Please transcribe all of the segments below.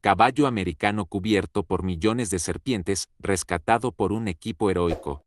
Caballo americano cubierto por millones de serpientes, rescatado por un equipo heroico.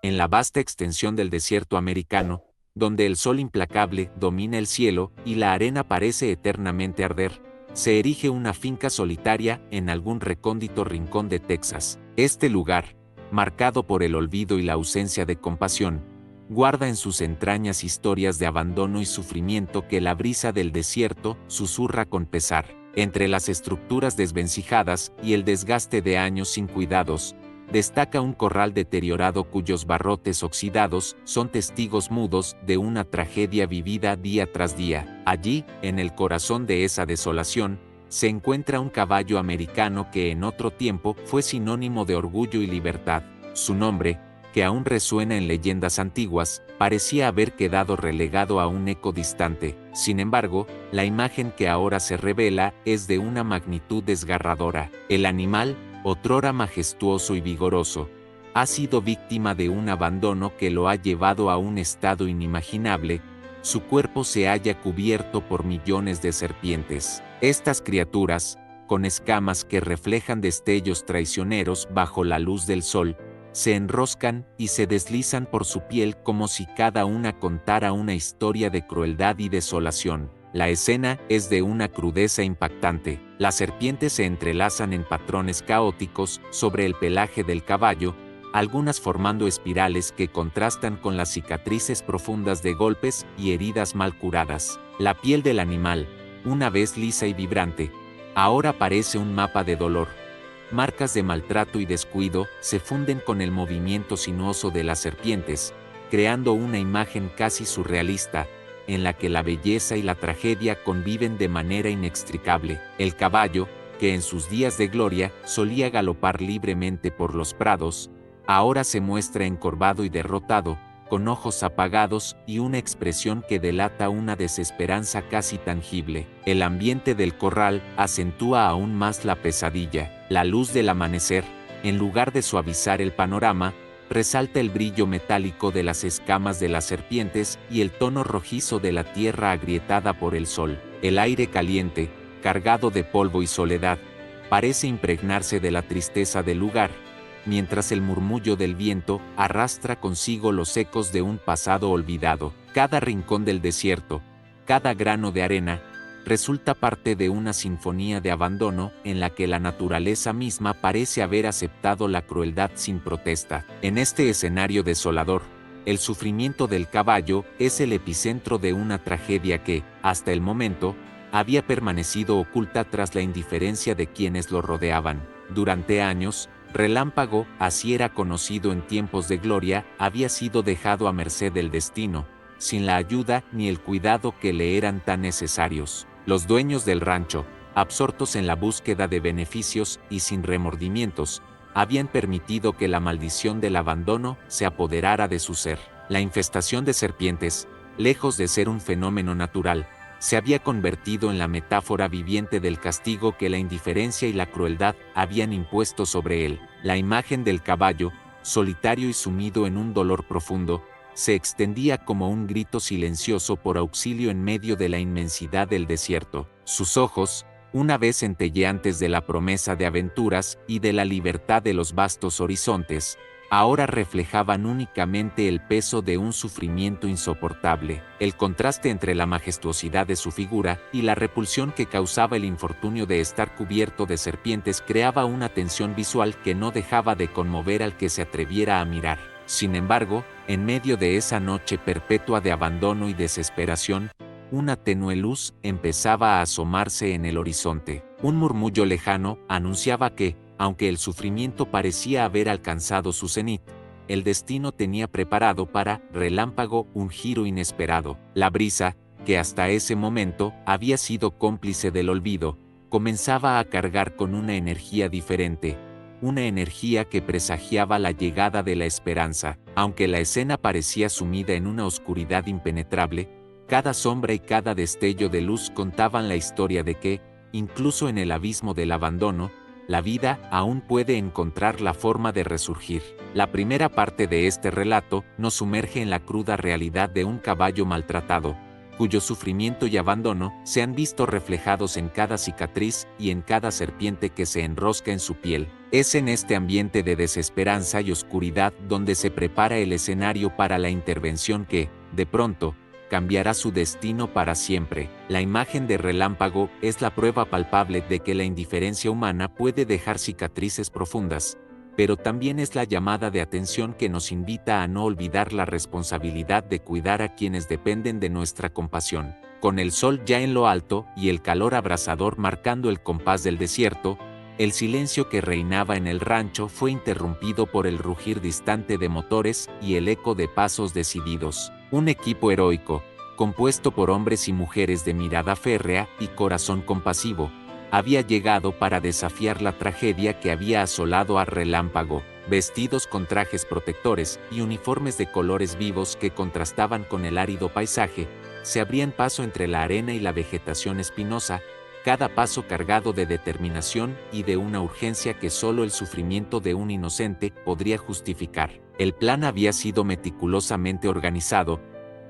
En la vasta extensión del desierto americano, donde el sol implacable domina el cielo y la arena parece eternamente arder, se erige una finca solitaria en algún recóndito rincón de Texas. Este lugar, marcado por el olvido y la ausencia de compasión, guarda en sus entrañas historias de abandono y sufrimiento que la brisa del desierto susurra con pesar. Entre las estructuras desvencijadas y el desgaste de años sin cuidados, destaca un corral deteriorado cuyos barrotes oxidados son testigos mudos de una tragedia vivida día tras día. Allí, en el corazón de esa desolación, se encuentra un caballo americano que en otro tiempo fue sinónimo de orgullo y libertad. Su nombre, que aún resuena en leyendas antiguas, parecía haber quedado relegado a un eco distante. Sin embargo, la imagen que ahora se revela es de una magnitud desgarradora. El animal, otrora majestuoso y vigoroso, ha sido víctima de un abandono que lo ha llevado a un estado inimaginable. Su cuerpo se halla cubierto por millones de serpientes. Estas criaturas, con escamas que reflejan destellos traicioneros bajo la luz del sol, se enroscan y se deslizan por su piel como si cada una contara una historia de crueldad y desolación. La escena es de una crudeza impactante. Las serpientes se entrelazan en patrones caóticos sobre el pelaje del caballo, algunas formando espirales que contrastan con las cicatrices profundas de golpes y heridas mal curadas. La piel del animal, una vez lisa y vibrante, ahora parece un mapa de dolor. Marcas de maltrato y descuido se funden con el movimiento sinuoso de las serpientes, creando una imagen casi surrealista, en la que la belleza y la tragedia conviven de manera inextricable. El caballo, que en sus días de gloria solía galopar libremente por los prados, ahora se muestra encorvado y derrotado, con ojos apagados y una expresión que delata una desesperanza casi tangible. El ambiente del corral acentúa aún más la pesadilla. La luz del amanecer, en lugar de suavizar el panorama, resalta el brillo metálico de las escamas de las serpientes y el tono rojizo de la tierra agrietada por el sol. El aire caliente, cargado de polvo y soledad, parece impregnarse de la tristeza del lugar, mientras el murmullo del viento arrastra consigo los ecos de un pasado olvidado. Cada rincón del desierto, cada grano de arena, resulta parte de una sinfonía de abandono en la que la naturaleza misma parece haber aceptado la crueldad sin protesta. En este escenario desolador, el sufrimiento del caballo es el epicentro de una tragedia que, hasta el momento, había permanecido oculta tras la indiferencia de quienes lo rodeaban. Durante años, Relámpago, así era conocido en tiempos de gloria, había sido dejado a merced del destino, sin la ayuda ni el cuidado que le eran tan necesarios. Los dueños del rancho, absortos en la búsqueda de beneficios y sin remordimientos, habían permitido que la maldición del abandono se apoderara de su ser. La infestación de serpientes, lejos de ser un fenómeno natural, se había convertido en la metáfora viviente del castigo que la indiferencia y la crueldad habían impuesto sobre él. La imagen del caballo, solitario y sumido en un dolor profundo, se extendía como un grito silencioso por auxilio en medio de la inmensidad del desierto. Sus ojos, una vez centelleantes de la promesa de aventuras y de la libertad de los vastos horizontes, ahora reflejaban únicamente el peso de un sufrimiento insoportable. El contraste entre la majestuosidad de su figura y la repulsión que causaba el infortunio de estar cubierto de serpientes creaba una tensión visual que no dejaba de conmover al que se atreviera a mirar. Sin embargo, en medio de esa noche perpetua de abandono y desesperación, una tenue luz empezaba a asomarse en el horizonte. Un murmullo lejano anunciaba que, aunque el sufrimiento parecía haber alcanzado su cenit, el destino tenía preparado para Relámpago un giro inesperado. La brisa, que hasta ese momento había sido cómplice del olvido, comenzaba a cargar con una energía diferente, una energía que presagiaba la llegada de la esperanza. Aunque la escena parecía sumida en una oscuridad impenetrable, cada sombra y cada destello de luz contaban la historia de que, incluso en el abismo del abandono, la vida aún puede encontrar la forma de resurgir. La primera parte de este relato nos sumerge en la cruda realidad de un caballo maltratado, cuyo sufrimiento y abandono se han visto reflejados en cada cicatriz y en cada serpiente que se enrosca en su piel. Es en este ambiente de desesperanza y oscuridad donde se prepara el escenario para la intervención que, de pronto, cambiará su destino para siempre. La imagen de Relámpago es la prueba palpable de que la indiferencia humana puede dejar cicatrices profundas, pero también es la llamada de atención que nos invita a no olvidar la responsabilidad de cuidar a quienes dependen de nuestra compasión. Con el sol ya en lo alto y el calor abrasador marcando el compás del desierto, el silencio que reinaba en el rancho fue interrumpido por el rugir distante de motores y el eco de pasos decididos. Un equipo heroico, compuesto por hombres y mujeres de mirada férrea y corazón compasivo, había llegado para desafiar la tragedia que había asolado a Relámpago. Vestidos con trajes protectores y uniformes de colores vivos que contrastaban con el árido paisaje, se abrían paso entre la arena y la vegetación espinosa, cada paso cargado de determinación y de una urgencia que solo el sufrimiento de un inocente podría justificar. El plan había sido meticulosamente organizado: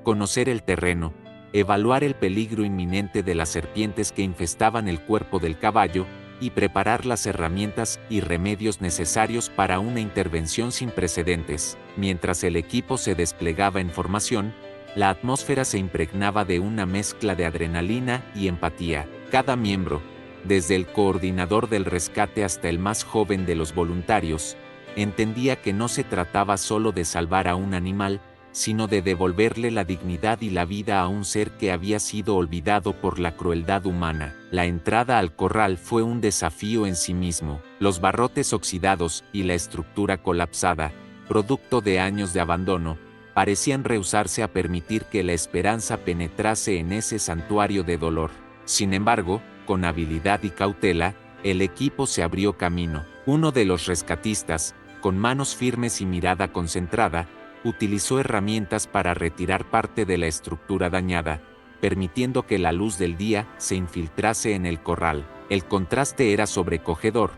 conocer el terreno, evaluar el peligro inminente de las serpientes que infestaban el cuerpo del caballo, y preparar las herramientas y remedios necesarios para una intervención sin precedentes. Mientras el equipo se desplegaba en formación, la atmósfera se impregnaba de una mezcla de adrenalina y empatía. Cada miembro, desde el coordinador del rescate hasta el más joven de los voluntarios, entendía que no se trataba solo de salvar a un animal, sino de devolverle la dignidad y la vida a un ser que había sido olvidado por la crueldad humana. La entrada al corral fue un desafío en sí mismo. Los barrotes oxidados y la estructura colapsada, producto de años de abandono, parecían rehusarse a permitir que la esperanza penetrase en ese santuario de dolor. Sin embargo, con habilidad y cautela, el equipo se abrió camino. Uno de los rescatistas, con manos firmes y mirada concentrada, utilizó herramientas para retirar parte de la estructura dañada, permitiendo que la luz del día se infiltrase en el corral. El contraste era sobrecogedor.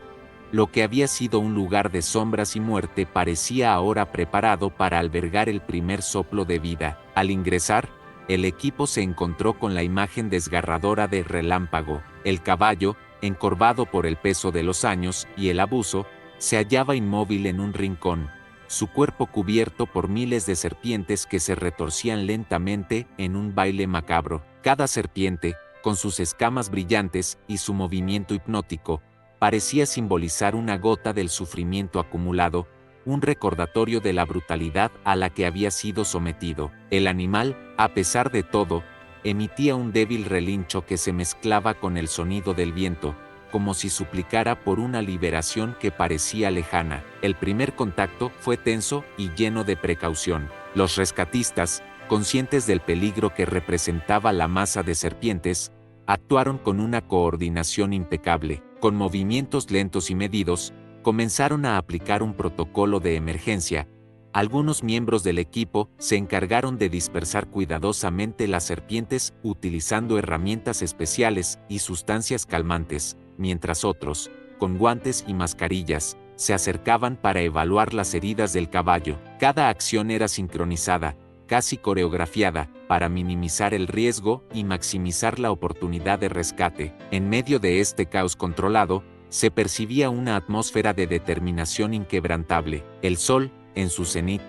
Lo que había sido un lugar de sombras y muerte parecía ahora preparado para albergar el primer soplo de vida. Al ingresar, el equipo se encontró con la imagen desgarradora de Relámpago. El caballo, encorvado por el peso de los años y el abuso, se hallaba inmóvil en un rincón, su cuerpo cubierto por miles de serpientes que se retorcían lentamente en un baile macabro. Cada serpiente, con sus escamas brillantes y su movimiento hipnótico, parecía simbolizar una gota del sufrimiento acumulado, un recordatorio de la brutalidad a la que había sido sometido. El animal, a pesar de todo, emitía un débil relincho que se mezclaba con el sonido del viento, como si suplicara por una liberación que parecía lejana. El primer contacto fue tenso y lleno de precaución. Los rescatistas, conscientes del peligro que representaba la masa de serpientes, actuaron con una coordinación impecable. Con movimientos lentos y medidos, comenzaron a aplicar un protocolo de emergencia. Algunos miembros del equipo se encargaron de dispersar cuidadosamente las serpientes utilizando herramientas especiales y sustancias calmantes, mientras otros, con guantes y mascarillas, se acercaban para evaluar las heridas del caballo. Cada acción era sincronizada, casi coreografiada, para minimizar el riesgo y maximizar la oportunidad de rescate. En medio de este caos controlado, se percibía una atmósfera de determinación inquebrantable. El sol, en su cenit,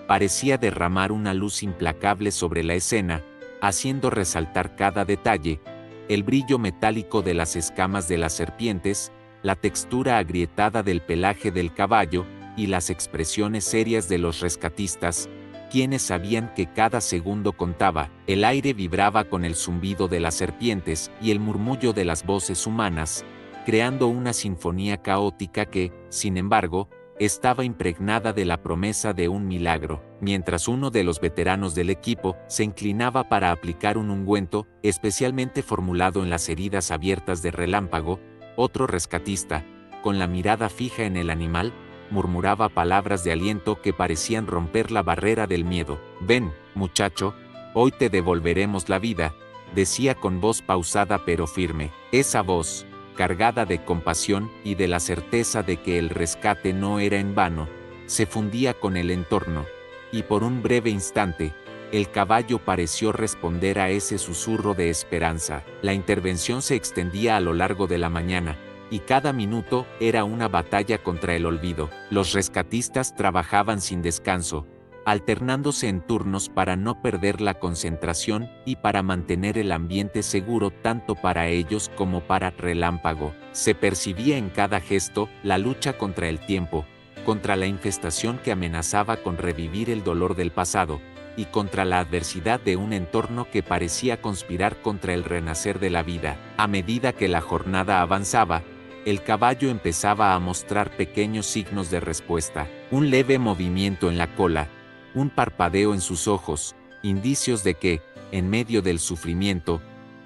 parecía derramar una luz implacable sobre la escena, haciendo resaltar cada detalle: el brillo metálico de las escamas de las serpientes, la textura agrietada del pelaje del caballo y las expresiones serias de los rescatistas, quienes sabían que cada segundo contaba. El aire vibraba con el zumbido de las serpientes y el murmullo de las voces humanas, creando una sinfonía caótica que, sin embargo, estaba impregnada de la promesa de un milagro. Mientras uno de los veteranos del equipo se inclinaba para aplicar un ungüento especialmente formulado en las heridas abiertas de Relámpago, otro rescatista, con la mirada fija en el animal, murmuraba palabras de aliento que parecían romper la barrera del miedo. «Ven, muchacho, hoy te devolveremos la vida», decía con voz pausada pero firme. Esa voz, cargada de compasión y de la certeza de que el rescate no era en vano, se fundía con el entorno, y por un breve instante, El caballo pareció responder a ese susurro de esperanza. La intervención se extendía a lo largo de la mañana, y cada minuto era una batalla contra el olvido. Los rescatistas trabajaban sin descanso, alternándose en turnos para no perder la concentración y para mantener el ambiente seguro tanto para ellos como para Relámpago. Se percibía en cada gesto la lucha contra el tiempo, contra la infestación que amenazaba con revivir el dolor del pasado, y contra la adversidad de un entorno que parecía conspirar contra el renacer de la vida. A medida que la jornada avanzaba, el caballo empezaba a mostrar pequeños signos de respuesta, un leve movimiento en la cola, un parpadeo en sus ojos, indicios de que, en medio del sufrimiento,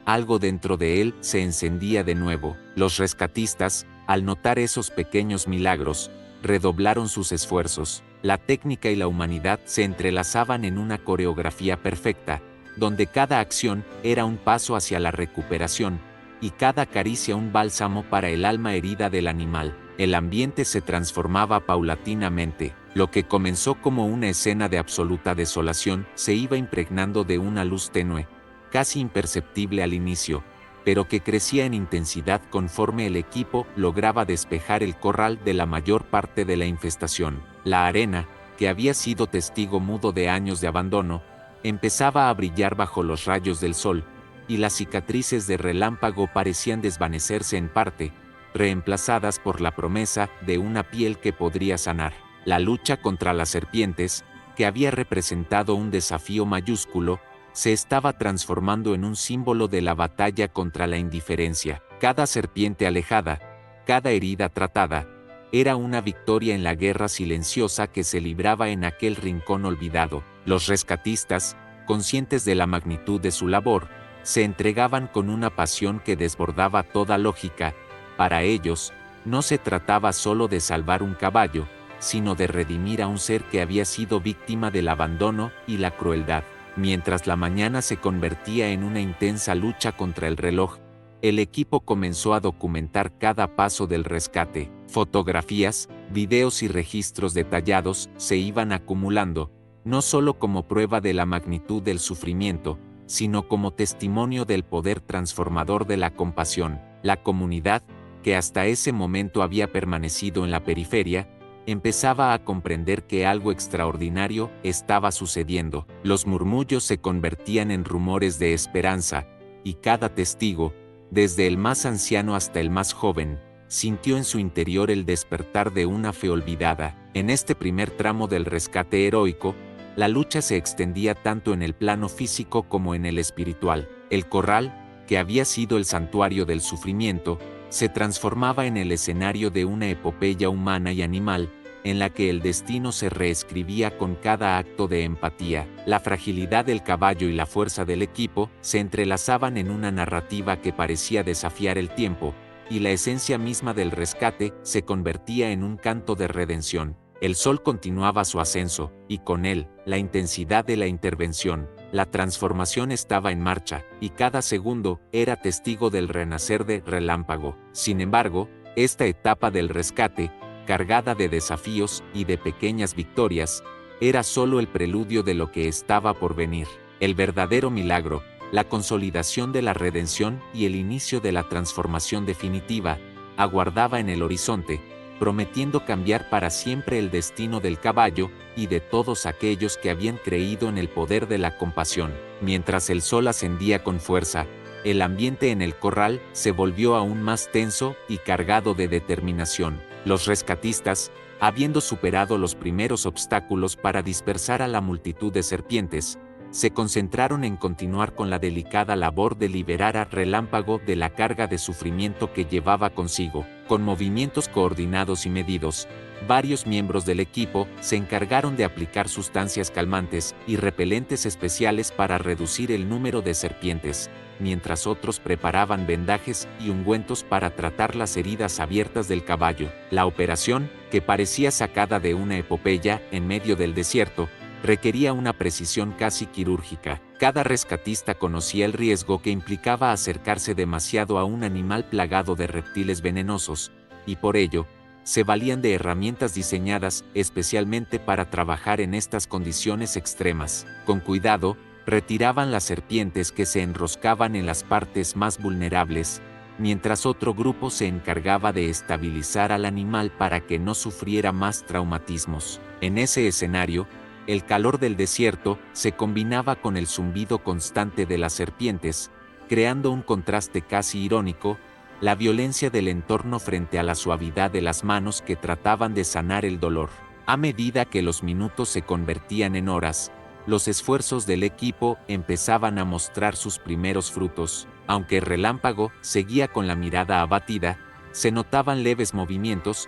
algo dentro de él se encendía de nuevo. Los rescatistas, al notar esos pequeños milagros, redoblaron sus esfuerzos. La técnica y la humanidad se entrelazaban en una coreografía perfecta, donde cada acción era un paso hacia la recuperación, y cada caricia un bálsamo para el alma herida del animal. El ambiente se transformaba paulatinamente. Lo que comenzó como una escena de absoluta desolación se iba impregnando de una luz tenue, casi imperceptible al inicio, pero que crecía en intensidad conforme el equipo lograba despejar el corral de la mayor parte de la infestación. La arena, que había sido testigo mudo de años de abandono, empezaba a brillar bajo los rayos del sol, y las cicatrices de Relámpago parecían desvanecerse en parte, reemplazadas por la promesa de una piel que podría sanar. La lucha contra las serpientes, que había representado un desafío mayúsculo, se estaba transformando en un símbolo de la batalla contra la indiferencia. Cada serpiente alejada, cada herida tratada, era una victoria en la guerra silenciosa que se libraba en aquel rincón olvidado. Los rescatistas, conscientes de la magnitud de su labor, se entregaban con una pasión que desbordaba toda lógica. Para ellos, no se trataba solo de salvar un caballo, sino de redimir a un ser que había sido víctima del abandono y la crueldad. Mientras la mañana se convertía en una intensa lucha contra el reloj, el equipo comenzó a documentar cada paso del rescate. Fotografías, videos y registros detallados se iban acumulando, no solo como prueba de la magnitud del sufrimiento, sino como testimonio del poder transformador de la compasión. La comunidad, que hasta ese momento había permanecido en la periferia, empezaba a comprender que algo extraordinario estaba sucediendo. Los murmullos se convertían en rumores de esperanza, y cada testigo, desde el más anciano hasta el más joven, sintió en su interior el despertar de una fe olvidada. En este primer tramo del rescate heroico, la lucha se extendía tanto en el plano físico como en el espiritual. El corral, que había sido el santuario del sufrimiento, se transformaba en el escenario de una epopeya humana y animal, en la que el destino se reescribía con cada acto de empatía. La fragilidad del caballo y la fuerza del equipo se entrelazaban en una narrativa que parecía desafiar el tiempo, y la esencia misma del rescate se convertía en un canto de redención. El sol continuaba su ascenso, y con él, la intensidad de la intervención. La transformación estaba en marcha, y cada segundo era testigo del renacer de Relámpago. Sin embargo, esta etapa del rescate, cargada de desafíos y de pequeñas victorias, era solo el preludio de lo que estaba por venir. El verdadero milagro, la consolidación de la redención y el inicio de la transformación definitiva, aguardaba en el horizonte, prometiendo cambiar para siempre el destino del caballo y de todos aquellos que habían creído en el poder de la compasión. Mientras el sol ascendía con fuerza, el ambiente en el corral se volvió aún más tenso y cargado de determinación. Los rescatistas, habiendo superado los primeros obstáculos para dispersar a la multitud de serpientes, se concentraron en continuar con la delicada labor de liberar a Relámpago de la carga de sufrimiento que llevaba consigo. Con movimientos coordinados y medidos, varios miembros del equipo se encargaron de aplicar sustancias calmantes y repelentes especiales para reducir el número de serpientes, mientras otros preparaban vendajes y ungüentos para tratar las heridas abiertas del caballo. La operación, que parecía sacada de una epopeya en medio del desierto, requería una precisión casi quirúrgica. Cada rescatista conocía el riesgo que implicaba acercarse demasiado a un animal plagado de reptiles venenosos, y por ello, se valían de herramientas diseñadas especialmente para trabajar en estas condiciones extremas. Con cuidado, retiraban las serpientes que se enroscaban en las partes más vulnerables, mientras otro grupo se encargaba de estabilizar al animal para que no sufriera más traumatismos. En ese escenario, el calor del desierto se combinaba con el zumbido constante de las serpientes, creando un contraste casi irónico, la violencia del entorno frente a la suavidad de las manos que trataban de sanar el dolor. A medida que los minutos se convertían en horas, los esfuerzos del equipo empezaban a mostrar sus primeros frutos. Aunque Relámpago seguía con la mirada abatida, se notaban leves movimientos,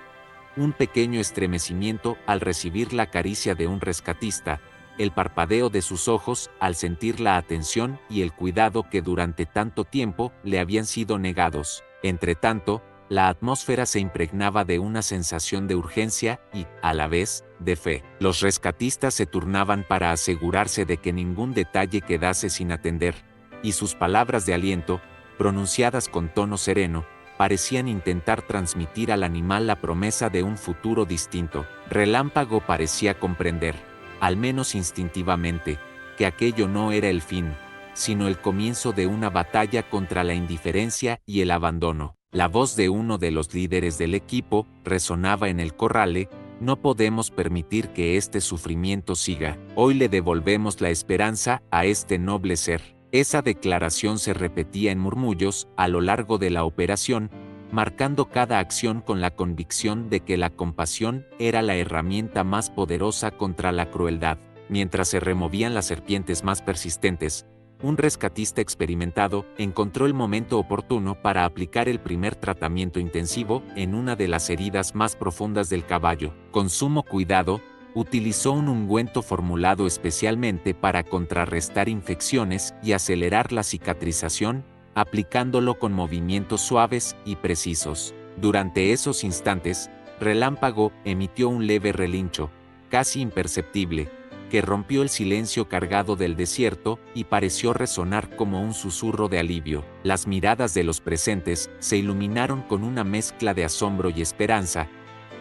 un pequeño estremecimiento al recibir la caricia de un rescatista, el parpadeo de sus ojos al sentir la atención y el cuidado que durante tanto tiempo le habían sido negados. Entretanto, la atmósfera se impregnaba de una sensación de urgencia y, a la vez, de fe. Los rescatistas se turnaban para asegurarse de que ningún detalle quedase sin atender, y sus palabras de aliento, pronunciadas con tono sereno, parecían intentar transmitir al animal la promesa de un futuro distinto. Relámpago parecía comprender, al menos instintivamente, que aquello no era el fin, sino el comienzo de una batalla contra la indiferencia y el abandono. La voz de uno de los líderes del equipo resonaba en el corral: no podemos permitir que este sufrimiento siga. Hoy le devolvemos la esperanza a este noble ser. Esa declaración se repetía en murmullos a lo largo de la operación, marcando cada acción con la convicción de que la compasión era la herramienta más poderosa contra la crueldad. Mientras se removían las serpientes más persistentes, un rescatista experimentado encontró el momento oportuno para aplicar el primer tratamiento intensivo en una de las heridas más profundas del caballo. Con sumo cuidado, utilizó un ungüento formulado especialmente para contrarrestar infecciones y acelerar la cicatrización, aplicándolo con movimientos suaves y precisos. Durante esos instantes, Relámpago emitió un leve relincho, casi imperceptible, que rompió el silencio cargado del desierto y pareció resonar como un susurro de alivio. Las miradas de los presentes se iluminaron con una mezcla de asombro y esperanza.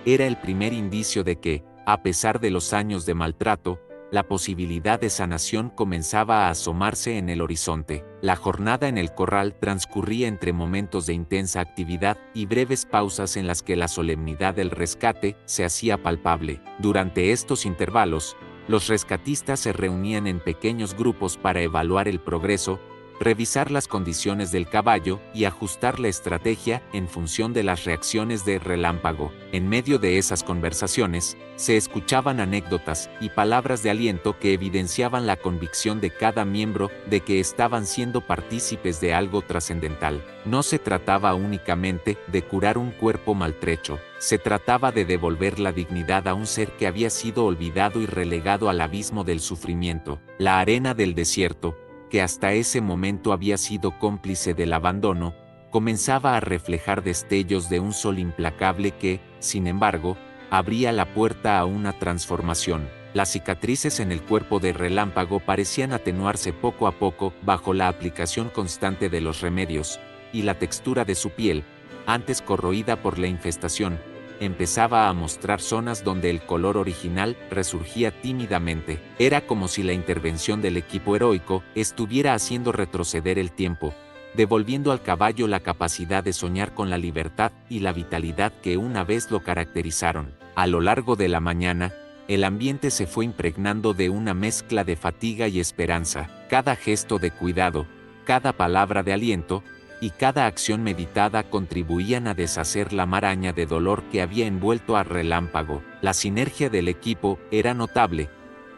Era el primer indicio de que, a pesar de los años de maltrato, la posibilidad de sanación comenzaba a asomarse en el horizonte. La jornada en el corral transcurría entre momentos de intensa actividad y breves pausas en las que la solemnidad del rescate se hacía palpable. Durante estos intervalos, los rescatistas se reunían en pequeños grupos para evaluar el progreso, revisar las condiciones del caballo y ajustar la estrategia en función de las reacciones de Relámpago. En medio de esas conversaciones, se escuchaban anécdotas y palabras de aliento que evidenciaban la convicción de cada miembro de que estaban siendo partícipes de algo trascendental. No se trataba únicamente de curar un cuerpo maltrecho, se trataba de devolver la dignidad a un ser que había sido olvidado y relegado al abismo del sufrimiento. La arena del desierto, que hasta ese momento había sido cómplice del abandono, comenzaba a reflejar destellos de un sol implacable que, sin embargo, abría la puerta a una transformación. Las cicatrices en el cuerpo de Relámpago parecían atenuarse poco a poco bajo la aplicación constante de los remedios, y la textura de su piel, antes corroída por la infestación, empezaba a mostrar zonas donde el color original resurgía tímidamente. Era como si la intervención del equipo heroico estuviera haciendo retroceder el tiempo, devolviendo al caballo la capacidad de soñar con la libertad y la vitalidad que una vez lo caracterizaron. A lo largo de la mañana, el ambiente se fue impregnando de una mezcla de fatiga y esperanza. Cada gesto de cuidado, cada palabra de aliento, y cada acción meditada contribuían a deshacer la maraña de dolor que había envuelto a Relámpago. La sinergia del equipo era notable.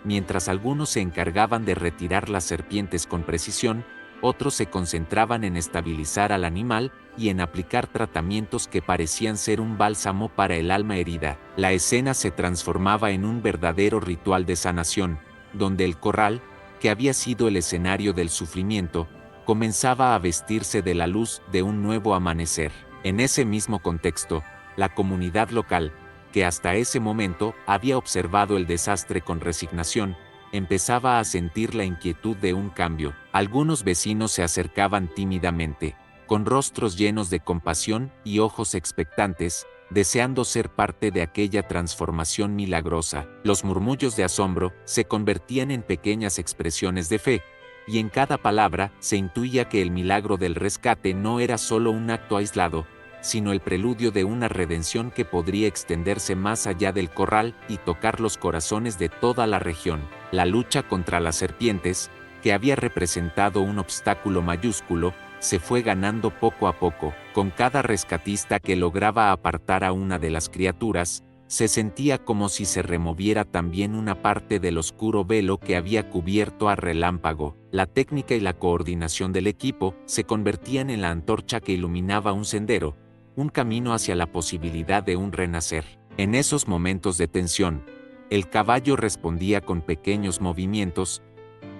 Mientras algunos se encargaban de retirar las serpientes con precisión, otros se concentraban en estabilizar al animal y en aplicar tratamientos que parecían ser un bálsamo para el alma herida. La escena se transformaba en un verdadero ritual de sanación, donde el corral, que había sido el escenario del sufrimiento, comenzaba a vestirse de la luz de un nuevo amanecer. En ese mismo contexto, la comunidad local, que hasta ese momento había observado el desastre con resignación, empezaba a sentir la inquietud de un cambio. Algunos vecinos se acercaban tímidamente, con rostros llenos de compasión y ojos expectantes, deseando ser parte de aquella transformación milagrosa. Los murmullos de asombro se convertían en pequeñas expresiones de fe, y en cada palabra se intuía que el milagro del rescate no era solo un acto aislado, sino el preludio de una redención que podría extenderse más allá del corral y tocar los corazones de toda la región. La lucha contra las serpientes, que había representado un obstáculo mayúsculo, se fue ganando poco a poco. Con cada rescatista que lograba apartar a una de las criaturas, se sentía como si se removiera también una parte del oscuro velo que había cubierto a Relámpago. La técnica y la coordinación del equipo se convertían en la antorcha que iluminaba un sendero, un camino hacia la posibilidad de un renacer. En esos momentos de tensión, el caballo respondía con pequeños movimientos,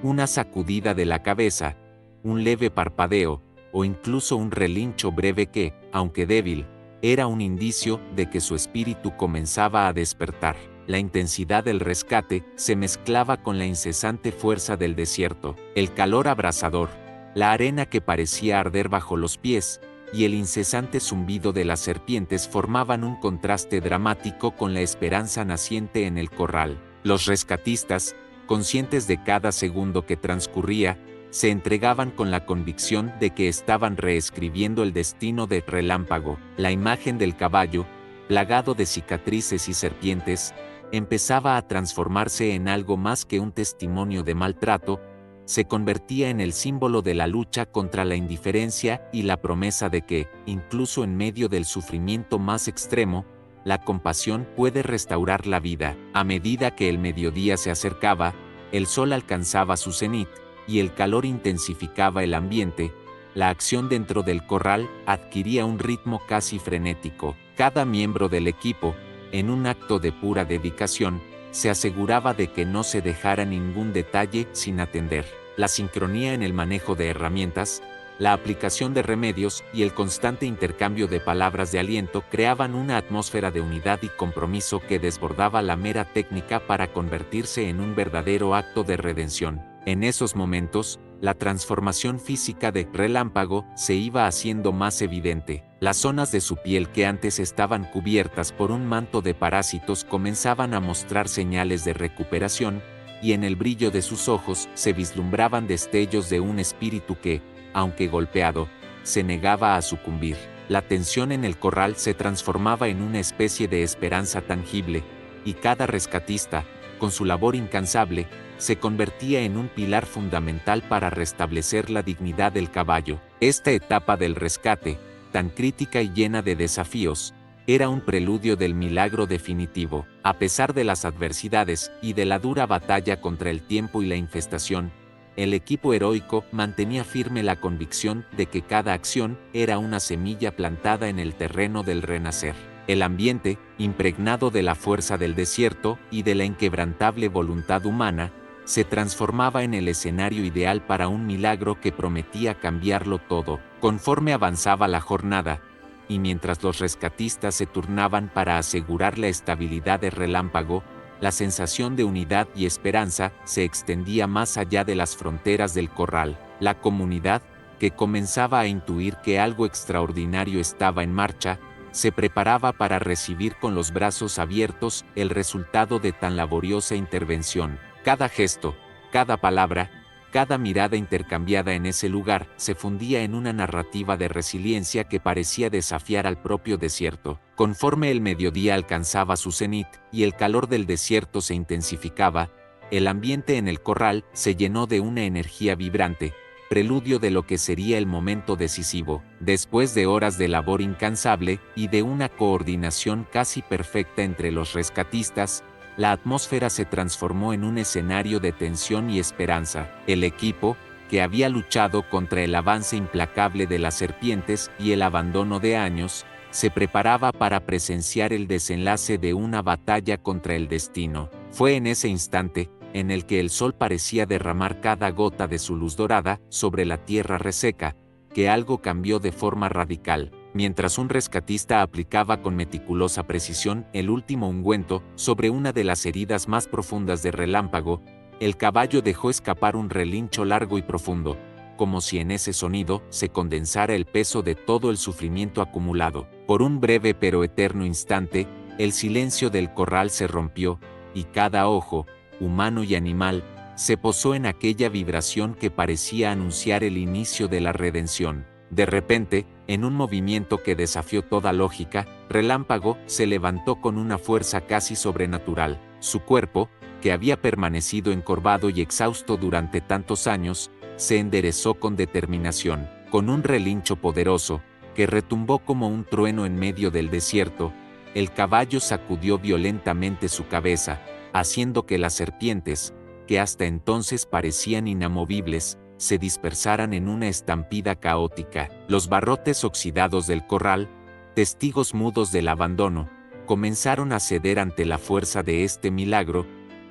una sacudida de la cabeza, un leve parpadeo, o incluso un relincho breve que, aunque débil, era un indicio de que su espíritu comenzaba a despertar. La intensidad del rescate se mezclaba con la incesante fuerza del desierto, el calor abrasador, la arena que parecía arder bajo los pies, y el incesante zumbido de las serpientes formaban un contraste dramático con la esperanza naciente en el corral. Los rescatistas, conscientes de cada segundo que transcurría, se entregaban con la convicción de que estaban reescribiendo el destino de Relámpago. La imagen del caballo, plagado de cicatrices y serpientes, empezaba a transformarse en algo más que un testimonio de maltrato, se convertía en el símbolo de la lucha contra la indiferencia y la promesa de que, incluso en medio del sufrimiento más extremo, la compasión puede restaurar la vida. A medida que el mediodía se acercaba, el sol alcanzaba su cenit, y el calor intensificaba el ambiente, la acción dentro del corral adquiría un ritmo casi frenético. Cada miembro del equipo, en un acto de pura dedicación, se aseguraba de que no se dejara ningún detalle sin atender. La sincronía en el manejo de herramientas, la aplicación de remedios y el constante intercambio de palabras de aliento creaban una atmósfera de unidad y compromiso que desbordaba la mera técnica para convertirse en un verdadero acto de redención. En esos momentos, la transformación física de Relámpago se iba haciendo más evidente. Las zonas de su piel que antes estaban cubiertas por un manto de parásitos comenzaban a mostrar señales de recuperación, y en el brillo de sus ojos se vislumbraban destellos de un espíritu que, aunque golpeado, se negaba a sucumbir. La tensión en el corral se transformaba en una especie de esperanza tangible, y cada rescatista, con su labor incansable, se convertía en un pilar fundamental para restablecer la dignidad del caballo. Esta etapa del rescate, tan crítica y llena de desafíos, era un preludio del milagro definitivo. A pesar de las adversidades y de la dura batalla contra el tiempo y la infestación, el equipo heroico mantenía firme la convicción de que cada acción era una semilla plantada en el terreno del renacer. El ambiente, impregnado de la fuerza del desierto y de la inquebrantable voluntad humana, se transformaba en el escenario ideal para un milagro que prometía cambiarlo todo. Conforme avanzaba la jornada, y mientras los rescatistas se turnaban para asegurar la estabilidad de Relámpago, la sensación de unidad y esperanza se extendía más allá de las fronteras del corral. La comunidad, que comenzaba a intuir que algo extraordinario estaba en marcha, se preparaba para recibir con los brazos abiertos el resultado de tan laboriosa intervención. Cada gesto, cada palabra, cada mirada intercambiada en ese lugar se fundía en una narrativa de resiliencia que parecía desafiar al propio desierto. Conforme el mediodía alcanzaba su cenit y el calor del desierto se intensificaba, el ambiente en el corral se llenó de una energía vibrante, preludio de lo que sería el momento decisivo. Después de horas de labor incansable y de una coordinación casi perfecta entre los rescatistas, la atmósfera se transformó en un escenario de tensión y esperanza. El equipo, que había luchado contra el avance implacable de las serpientes y el abandono de años, se preparaba para presenciar el desenlace de una batalla contra el destino. Fue en ese instante, en el que el sol parecía derramar cada gota de su luz dorada sobre la tierra reseca, que algo cambió de forma radical. Mientras un rescatista aplicaba con meticulosa precisión el último ungüento sobre una de las heridas más profundas de Relámpago, el caballo dejó escapar un relincho largo y profundo, como si en ese sonido se condensara el peso de todo el sufrimiento acumulado. Por un breve pero eterno instante, el silencio del corral se rompió, y cada ojo, humano y animal, se posó en aquella vibración que parecía anunciar el inicio de la redención. De repente, en un movimiento que desafió toda lógica, Relámpago se levantó con una fuerza casi sobrenatural. Su cuerpo, que había permanecido encorvado y exhausto durante tantos años, se enderezó con determinación. Con un relincho poderoso, que retumbó como un trueno en medio del desierto, el caballo sacudió violentamente su cabeza, haciendo que las serpientes, que hasta entonces parecían inamovibles, se dispersaran en una estampida caótica. Los barrotes oxidados del corral, testigos mudos del abandono, comenzaron a ceder ante la fuerza de este milagro.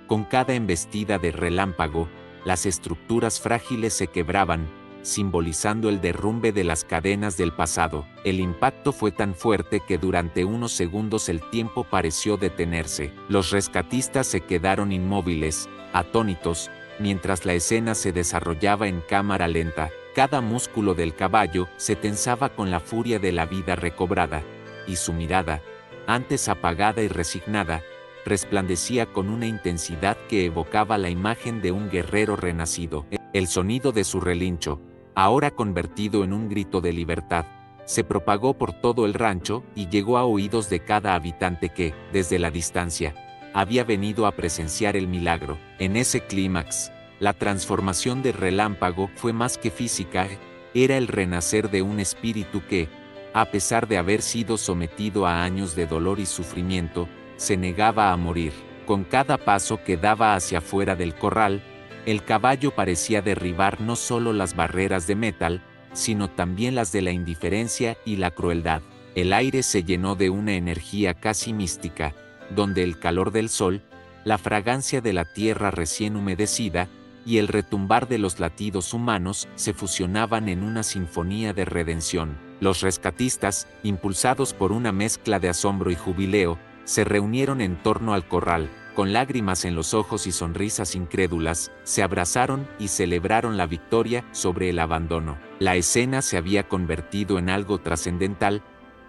Con cada embestida de Relámpago, las estructuras frágiles se quebraban, simbolizando el derrumbe de las cadenas del pasado. El impacto fue tan fuerte que durante unos segundos el tiempo pareció detenerse. Los rescatistas se quedaron inmóviles, atónitos, mientras la escena se desarrollaba en cámara lenta. Cada músculo del caballo se tensaba con la furia de la vida recobrada, y su mirada, antes apagada y resignada, resplandecía con una intensidad que evocaba la imagen de un guerrero renacido. El sonido de su relincho, ahora convertido en un grito de libertad, se propagó por todo el rancho y llegó a oídos de cada habitante que, desde la distancia, había venido a presenciar el milagro. En ese clímax, la transformación de Relámpago fue más que física, era el renacer de un espíritu que, a pesar de haber sido sometido a años de dolor y sufrimiento, se negaba a morir. Con cada paso que daba hacia afuera del corral, el caballo parecía derribar no solo las barreras de metal, sino también las de la indiferencia y la crueldad. El aire se llenó de una energía casi mística, donde el calor del sol, la fragancia de la tierra recién humedecida y el retumbar de los latidos humanos se fusionaban en una sinfonía de redención. Los rescatistas, impulsados por una mezcla de asombro y jubileo, se reunieron en torno al corral, con lágrimas en los ojos y sonrisas incrédulas, se abrazaron y celebraron la victoria sobre el abandono. La escena se había convertido en algo trascendental.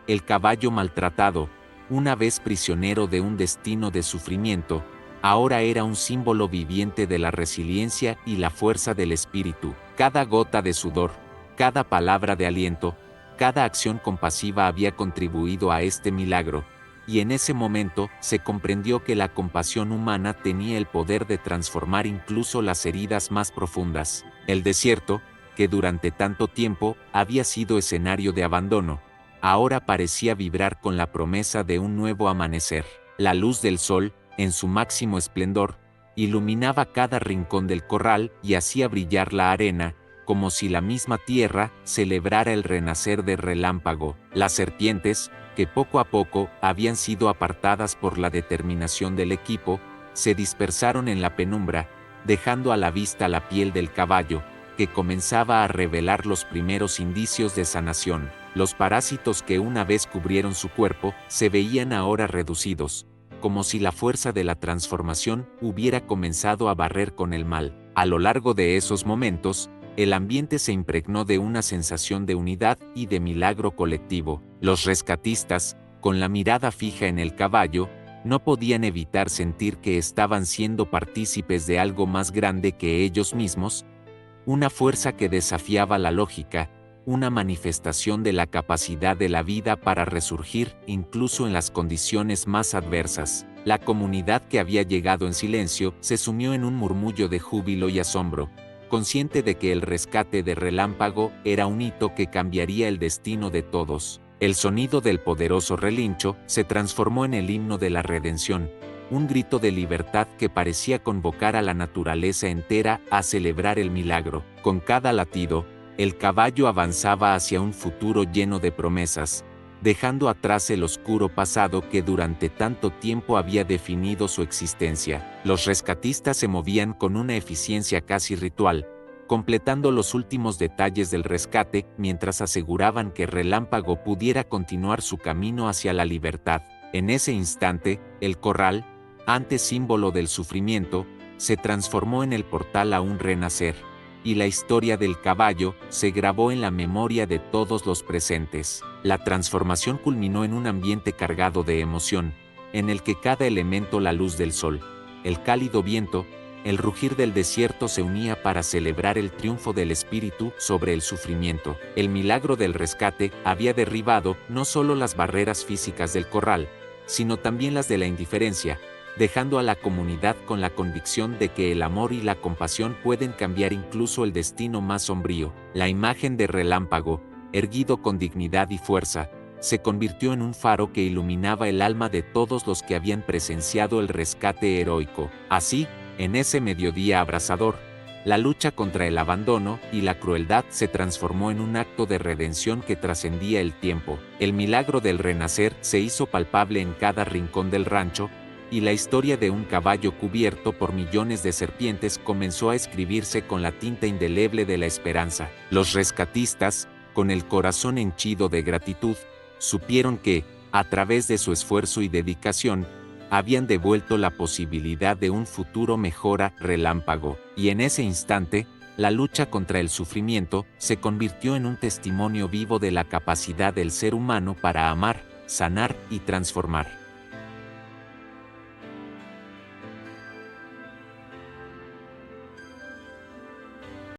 El caballo maltratado, una vez prisionero de un destino de sufrimiento, ahora era un símbolo viviente de la resiliencia y la fuerza del espíritu. Cada gota de sudor, cada palabra de aliento, cada acción compasiva había contribuido a este milagro, y en ese momento se comprendió que la compasión humana tenía el poder de transformar incluso las heridas más profundas. El desierto, que durante tanto tiempo había sido escenario de abandono, ahora parecía vibrar con la promesa de un nuevo amanecer. La luz del sol, en su máximo esplendor, iluminaba cada rincón del corral y hacía brillar la arena, como si la misma tierra celebrara el renacer de Relámpago. Las serpientes, que poco a poco habían sido apartadas por la determinación del equipo, se dispersaron en la penumbra, dejando a la vista la piel del caballo, que comenzaba a revelar los primeros indicios de sanación. Los parásitos que una vez cubrieron su cuerpo se veían ahora reducidos, como si la fuerza de la transformación hubiera comenzado a barrer con el mal. A lo largo de esos momentos, el ambiente se impregnó de una sensación de unidad y de milagro colectivo. Los rescatistas, con la mirada fija en el caballo, no podían evitar sentir que estaban siendo partícipes de algo más grande que ellos mismos, una fuerza que desafiaba la lógica, una manifestación de la capacidad de la vida para resurgir incluso en las condiciones más adversas. La comunidad que había llegado en silencio se sumió en un murmullo de júbilo y asombro, consciente de que el rescate de Relámpago era un hito que cambiaría el destino de todos. El sonido del poderoso relincho se transformó en el himno de la redención, un grito de libertad que parecía convocar a la naturaleza entera a celebrar el milagro. Con cada latido, el caballo avanzaba hacia un futuro lleno de promesas, dejando atrás el oscuro pasado que durante tanto tiempo había definido su existencia. Los rescatistas se movían con una eficiencia casi ritual, completando los últimos detalles del rescate mientras aseguraban que Relámpago pudiera continuar su camino hacia la libertad. En ese instante, el corral, antes símbolo del sufrimiento, se transformó en el portal a un renacer. y la historia del caballo se grabó en la memoria de todos los presentes. La transformación culminó en un ambiente cargado de emoción, en el que cada elemento, la luz del sol, el cálido viento, el rugir del desierto se unía para celebrar el triunfo del espíritu sobre el sufrimiento. El milagro del rescate había derribado no solo las barreras físicas del corral, sino también las de la indiferencia, dejando a la comunidad con la convicción de que el amor y la compasión pueden cambiar incluso el destino más sombrío. La imagen de Relámpago, erguido con dignidad y fuerza, se convirtió en un faro que iluminaba el alma de todos los que habían presenciado el rescate heroico. Así, en ese mediodía abrasador, la lucha contra el abandono y la crueldad se transformó en un acto de redención que trascendía el tiempo. El milagro del renacer se hizo palpable en cada rincón del rancho, y la historia de un caballo cubierto por millones de serpientes comenzó a escribirse con la tinta indeleble de la esperanza. Los rescatistas, con el corazón henchido de gratitud, supieron que, a través de su esfuerzo y dedicación, habían devuelto la posibilidad de un futuro mejor a Relámpago, y en ese instante, la lucha contra el sufrimiento se convirtió en un testimonio vivo de la capacidad del ser humano para amar, sanar y transformar.